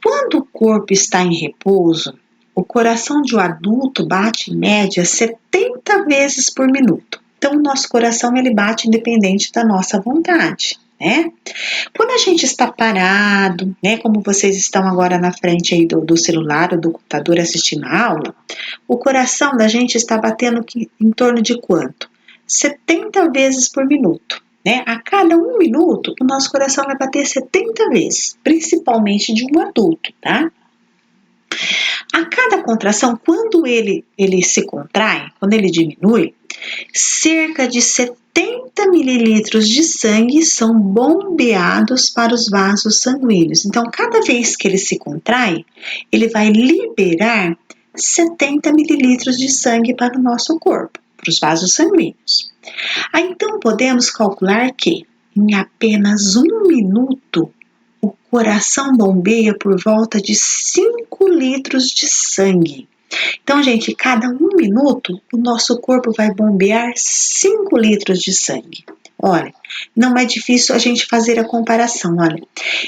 Quando o corpo está em repouso, o coração de um adulto bate em média 70 vezes por minuto. Então o nosso coração ele bate independente da nossa vontade, né? Quando a gente está parado, né, como vocês estão agora na frente aí do celular ou do computador assistindo a aula, o coração da gente está batendo em torno de quanto? 70 vezes por minuto, né? A cada 1 minuto, o nosso coração vai bater 70 vezes, principalmente de um adulto, tá? A cada contração, quando ele se contrai, quando ele diminui, cerca de 70 mililitros de sangue são bombeados para os vasos sanguíneos. Então, cada vez que ele se contrai, ele vai liberar 70 mililitros de sangue para o nosso corpo, para os vasos sanguíneos. Então, podemos calcular que em apenas 1 minuto, o coração bombeia por volta de 5 litros de sangue. Então, gente, cada 1 minuto, o nosso corpo vai bombear 5 litros de sangue. Olha, não é difícil a gente fazer a comparação, olha.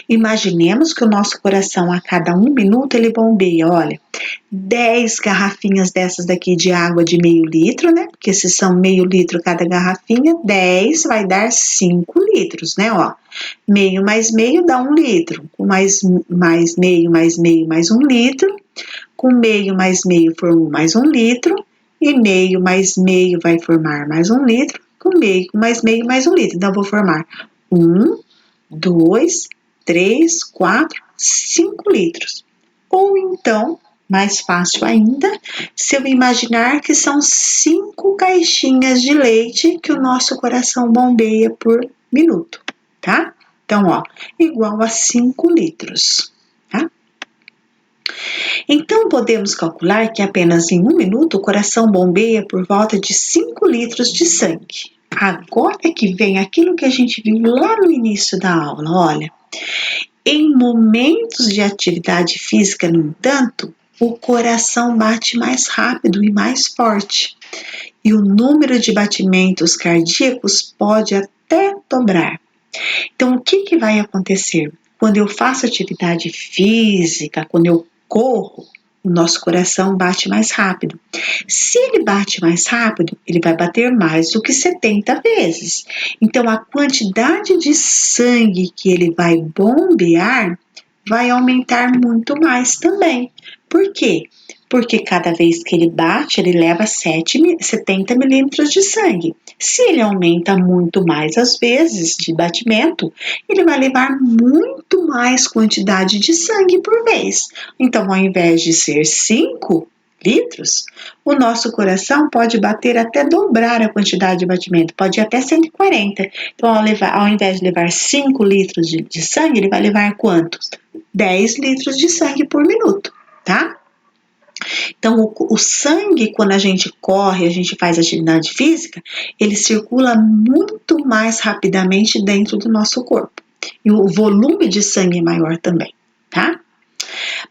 Imaginemos que o nosso coração, a cada 1 minuto, ele bombeia, olha, 10 garrafinhas dessas daqui de água de meio litro, né? Porque se são meio litro cada garrafinha, 10 vai dar 5 litros, né? Ó, meio mais meio dá 1 litro, mais meio mais meio mais 1 litro, com meio mais meio formou mais 1 litro, e meio mais meio vai formar mais 1 litro, com meio mais meio mais 1 litro. Então, eu vou formar 1, 2, 3, 4, 5 litros. Ou então, mais fácil ainda, se eu imaginar que são 5 caixinhas de leite que o nosso coração bombeia por minuto, tá? Então, ó, igual a 5 litros, tá? Então, podemos calcular que apenas em 1 minuto o coração bombeia por volta de 5 litros de sangue. Agora que vem aquilo que a gente viu lá no início da aula, olha. Em momentos de atividade física, no entanto, o coração bate mais rápido e mais forte. E o número de batimentos cardíacos pode até dobrar. Então, o que vai acontecer? Quando eu faço atividade física, quando eu corro, o nosso coração bate mais rápido. Se ele bate mais rápido, ele vai bater mais do que 70 vezes. Então, a quantidade de sangue que ele vai bombear vai aumentar muito mais também. Por quê? Porque cada vez que ele bate, ele leva 70 milímetros de sangue. Se ele aumenta muito mais as vezes de batimento, ele vai levar muito mais quantidade de sangue por vez. Então, ao invés de ser 5 litros, o nosso coração pode bater até dobrar a quantidade de batimento, pode ir até 140. Então, ao invés de levar 5 litros de sangue, ele vai levar quantos? 10 litros de sangue por minuto, tá? Então, o sangue, quando a gente corre, a gente faz atividade física, ele circula muito mais rapidamente dentro do nosso corpo. E o volume de sangue é maior também, tá?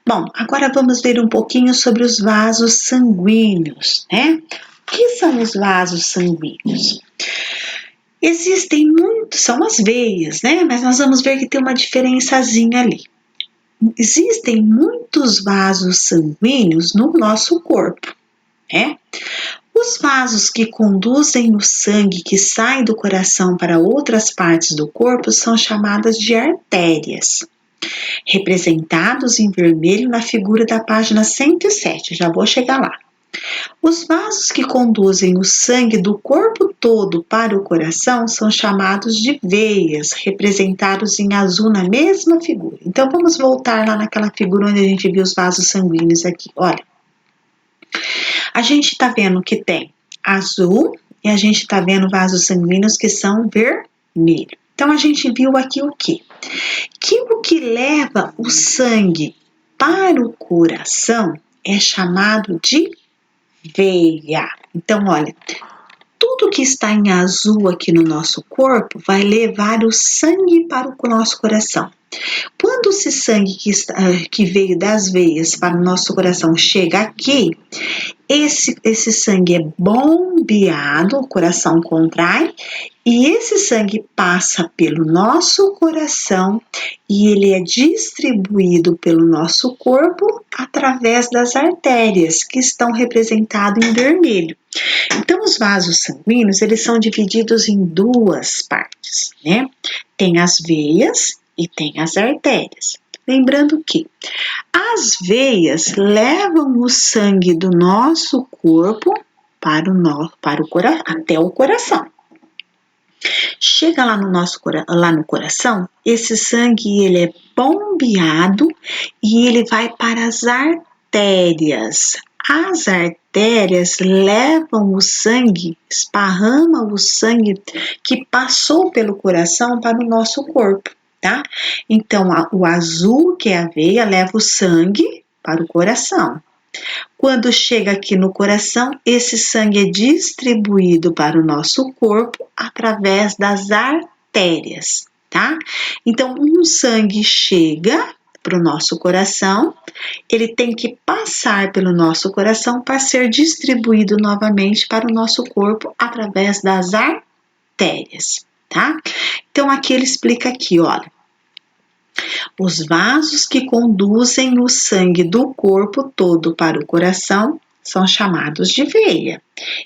Bom, agora vamos ver um pouquinho sobre os vasos sanguíneos, né? O que são os vasos sanguíneos? Existem muitos, são as veias, né? Mas nós vamos ver que tem uma diferençazinha ali. Existem muitos vasos sanguíneos no nosso corpo, né? Os vasos que conduzem o sangue que sai do coração para outras partes do corpo são chamadas de artérias, representados em vermelho na figura da página 107, já vou chegar lá. Os vasos que conduzem o sangue do corpo todo para o coração são chamados de veias, representados em azul na mesma figura. Então, vamos voltar lá naquela figura onde a gente viu os vasos sanguíneos aqui. Olha, a gente está vendo que tem azul e a gente está vendo vasos sanguíneos que são vermelhos. Então, a gente viu aqui o quê? Que o que leva o sangue para o coração é chamado de veia. Então, olha, tudo que está em azul aqui no nosso corpo vai levar o sangue para o nosso coração. Quando esse sangue que veio das veias para o nosso coração chega aqui, esse sangue é bombeado, o coração contrai, e esse sangue passa pelo nosso coração e ele é distribuído pelo nosso corpo através das artérias, que estão representadas em vermelho. Então, os vasos sanguíneos, eles são divididos em duas partes, né? Tem as veias e tem as artérias. Lembrando que as veias levam o sangue do nosso corpo até o coração. Chega lá no coração, esse sangue ele é bombeado e ele vai para as artérias. As artérias levam o sangue, esparramam o sangue que passou pelo coração para o nosso corpo, tá? Então, o azul, que é a veia, leva o sangue para o coração. Quando chega aqui no coração, esse sangue é distribuído para o nosso corpo através das artérias, tá? Então, um sangue chega para o nosso coração, ele tem que passar pelo nosso coração para ser distribuído novamente para o nosso corpo através das artérias, tá? Então, aqui ele explica aqui, olha. Os vasos que conduzem o sangue do corpo todo para o coração são chamados de veia.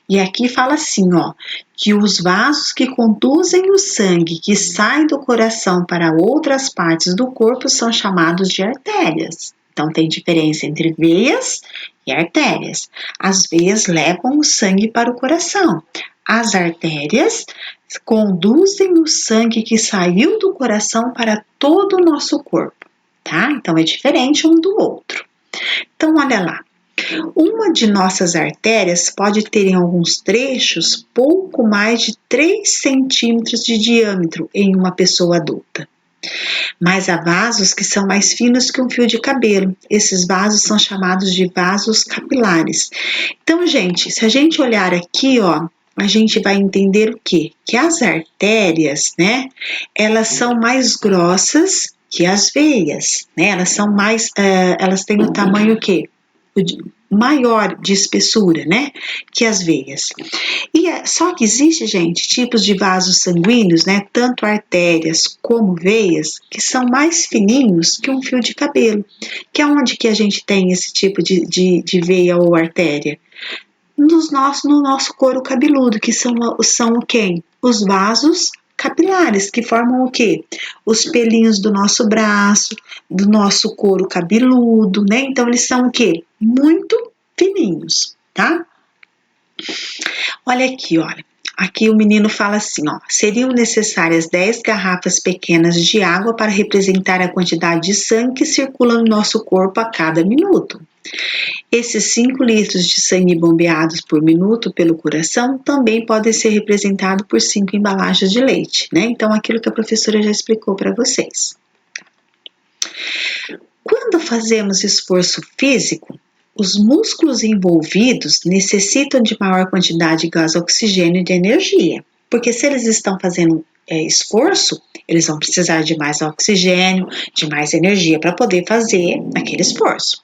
E aqui fala assim, ó, que os vasos que conduzem o sangue que sai do coração para outras partes do corpo são chamados de artérias. Então, tem diferença entre veias e artérias. As veias levam o sangue para o coração. As artérias conduzem o sangue que saiu do coração para todo o nosso corpo, tá? Então, é diferente um do outro. Então, olha lá. Uma de nossas artérias pode ter em alguns trechos pouco mais de 3 centímetros de diâmetro em uma pessoa adulta. Mas há vasos que são mais finos que um fio de cabelo. Esses vasos são chamados de vasos capilares. Então, gente, se a gente olhar aqui, ó, a gente vai entender o quê? Que as artérias, né, elas são mais grossas que as veias, né? Elas são mais, elas têm o tamanho o quê? Maior de espessura, né, que as veias. Só que existe, gente, tipos de vasos sanguíneos, né, tanto artérias como veias, que são mais fininhos que um fio de cabelo. Que é onde que a gente tem esse tipo de veia ou artéria? No nosso couro cabeludo, que são quem? Os vasos capilares, que formam o quê? Os pelinhos do nosso braço, do nosso couro cabeludo, né? Então, eles são o quê? Muito fininhos, tá? Olha aqui, olha. Aqui o menino fala assim, ó, seriam necessárias 10 garrafas pequenas de água para representar a quantidade de sangue que circula no nosso corpo a cada minuto. Esses 5 litros de sangue bombeados por minuto pelo coração também podem ser representados por 5 embalagens de leite, né? Então, aquilo que a professora já explicou para vocês. Quando fazemos esforço físico, os músculos envolvidos necessitam de maior quantidade de gás oxigênio e de energia, porque se eles estão fazendo esforço, eles vão precisar de mais oxigênio, de mais energia para poder fazer aquele esforço.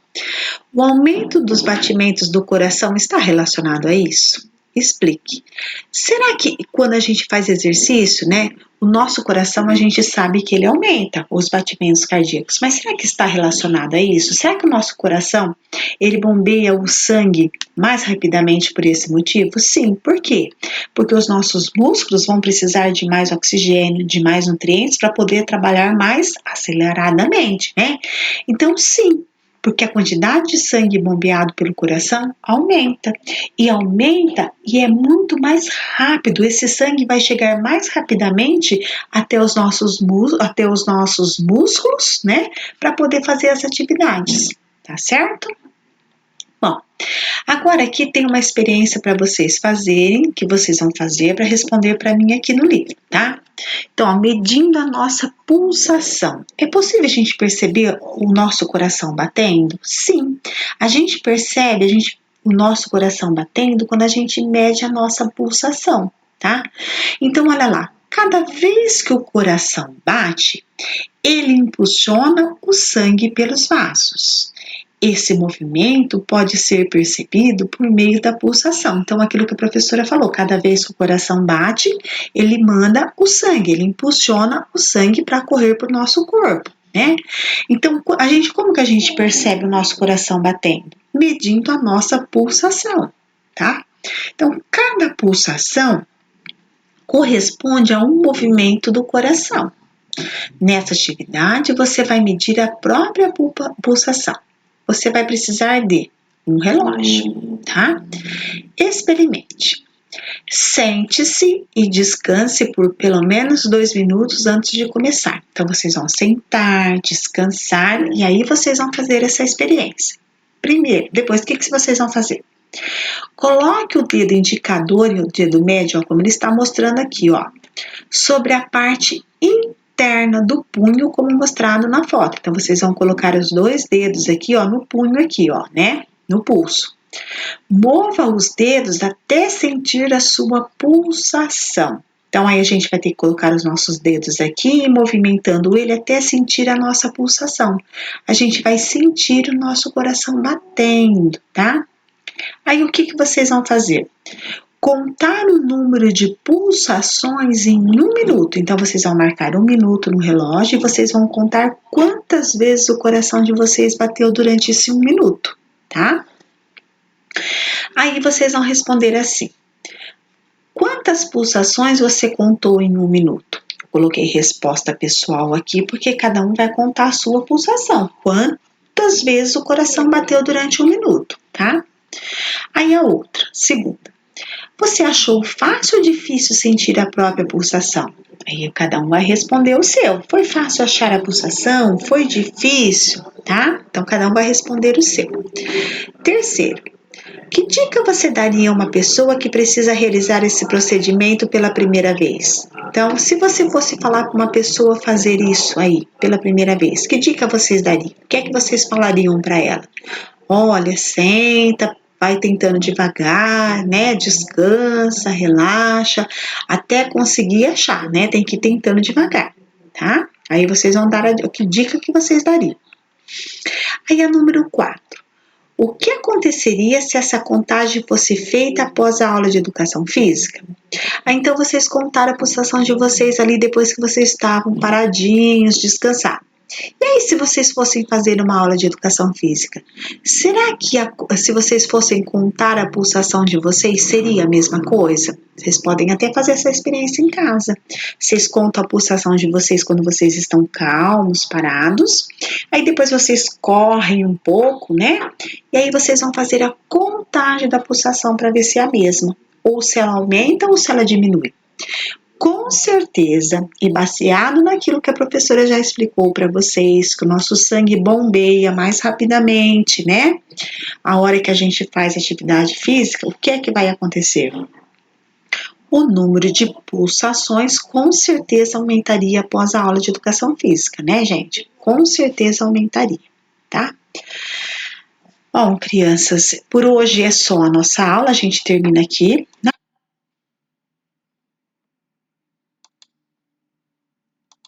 O aumento dos batimentos do coração está relacionado a isso? Explique. Será que quando a gente faz exercício, né, o nosso coração a gente sabe que ele aumenta os batimentos cardíacos, mas será que está relacionado a isso? Será que o nosso coração ele bombeia o sangue mais rapidamente por esse motivo? Sim. Por quê? Porque os nossos músculos vão precisar de mais oxigênio, de mais nutrientes para poder trabalhar mais aceleradamente, né? Então, sim. Porque a quantidade de sangue bombeado pelo coração aumenta e é muito mais rápido. Esse sangue vai chegar mais rapidamente até os nossos músculos, né, para poder fazer as atividades, tá certo? Bom, agora aqui tem uma experiência para vocês fazerem, que vocês vão fazer para responder para mim aqui no livro, tá? Então, ó, medindo a nossa pulsação. É possível a gente perceber o nosso coração batendo? Sim, a gente percebe o nosso coração batendo quando a gente mede a nossa pulsação, tá? Então, olha lá, Cada vez que o coração bate, ele impulsiona o sangue pelos vasos. Esse movimento pode ser percebido por meio da pulsação. Então, aquilo que a professora falou, cada vez que o coração bate, ele manda o sangue, ele impulsiona o sangue para correr para o nosso corpo, né? Então, como que a gente percebe o nosso coração batendo? Medindo a nossa pulsação, tá? Então, cada pulsação corresponde a um movimento do coração. Nessa atividade, você vai medir a própria pulsação. Você vai precisar de um relógio, tá? Experimente. Sente-se e descanse por pelo menos 2 minutos antes de começar. Então, vocês vão sentar, descansar e aí vocês vão fazer essa experiência. Primeiro, depois, o que vocês vão fazer? Coloque o dedo indicador e o dedo médio, ó, como ele está mostrando aqui, ó, sobre a parte interna do punho, como mostrado na foto. Então, vocês vão colocar os 2 dedos aqui, ó, no punho aqui, ó, né? No pulso. Mova os dedos até sentir a sua pulsação. Então, aí a gente vai ter que colocar os nossos dedos aqui, movimentando ele até sentir a nossa pulsação. A gente vai sentir o nosso coração batendo, tá? Aí, o que vocês vão fazer? Contar o número de pulsações em 1 minuto. Então, vocês vão marcar 1 minuto no relógio e vocês vão contar quantas vezes o coração de vocês bateu durante esse 1 minuto, tá? Aí, vocês vão responder assim. Quantas pulsações você contou em 1 minuto? Eu coloquei resposta pessoal aqui, porque cada um vai contar a sua pulsação. Quantas vezes o coração bateu durante 1 minuto, tá? Aí, a outra, segunda. Você achou fácil ou difícil sentir a própria pulsação? Aí cada um vai responder o seu. Foi fácil achar a pulsação? Foi difícil? Tá? Então cada um vai responder o seu. Terceiro, que dica você daria a uma pessoa que precisa realizar esse procedimento pela primeira vez? Então, se você fosse falar com uma pessoa fazer isso aí pela primeira vez, que dica vocês dariam? O que é que vocês falariam para ela? Olha, senta, vai tentando devagar, né? Descansa, relaxa, até conseguir achar, né? Tem que ir tentando devagar, tá? Aí vocês vão dar que dica que vocês dariam. Aí a número 4. O que aconteceria se essa contagem fosse feita após a aula de educação física? Então vocês contaram a pulsação de vocês ali depois que vocês estavam paradinhos, descansados. E aí, se vocês fossem fazer uma aula de educação física, será que se vocês fossem contar a pulsação de vocês, seria a mesma coisa? Vocês podem até fazer essa experiência em casa. Vocês contam a pulsação de vocês quando vocês estão calmos, parados. Aí depois vocês correm um pouco, né? E aí vocês vão fazer a contagem da pulsação para ver se é a mesma. Ou se ela aumenta ou se ela diminui. Com certeza, e baseado naquilo que a professora já explicou para vocês, que o nosso sangue bombeia mais rapidamente, né? A hora que a gente faz atividade física, o que é que vai acontecer? O número de pulsações com certeza aumentaria após a aula de educação física, né, gente? Com certeza aumentaria, tá? Bom, crianças, por hoje é só a nossa aula, a gente termina aqui. Na